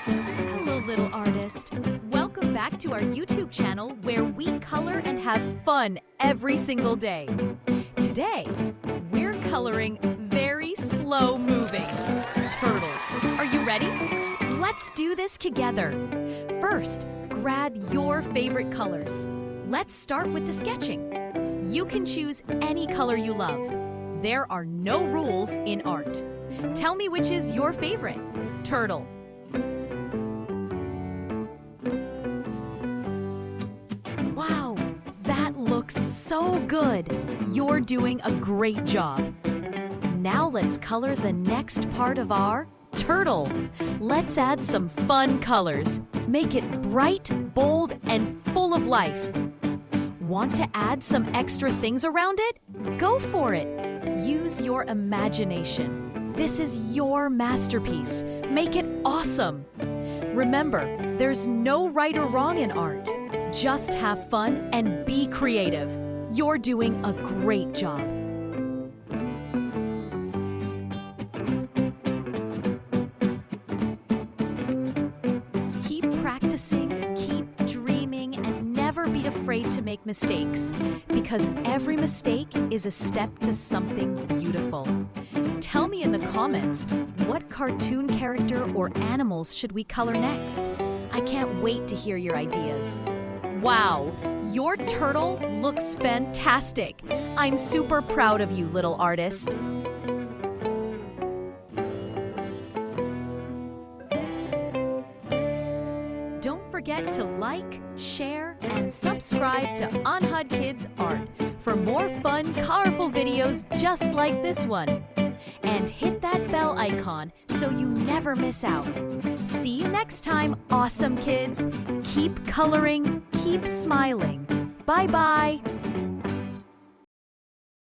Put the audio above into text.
Hello, little artist. Welcome back to our YouTube channel where we color and have fun every single day. Today, we're coloring very slow-moving turtle. Are you ready? Let's do this together. First, grab your favorite colors. Let's start with the sketching. You can choose any color you love. There are no rules in art. Tell me which is your favorite. Turtle. Wow, that looks so good. You're doing a great job. Now let's color the next part of our turtle. Let's add some fun colors. Make it bright, bold, and full of life. Want to add some extra things around it? Go for it. Use your imagination. This is your masterpiece. Make it awesome. Remember, there's no right or wrong in art. Just have fun and be creative. You're doing a great job. Keep practicing, keep dreaming, and never be afraid to make mistakes, because every mistake is a step to something beautiful. Tell me in the comments, what cartoon character or animals should we color next? I can't wait to hear your ideas. Wow, your turtle looks fantastic. I'm super proud of you, little artist. Don't forget to like, share, and subscribe to ANHAD Kids Art for more fun, colorful videos just like this one. And hit that bell icon so you never miss out. See you next time, awesome kids. Keep coloring, keep smiling. Bye-bye.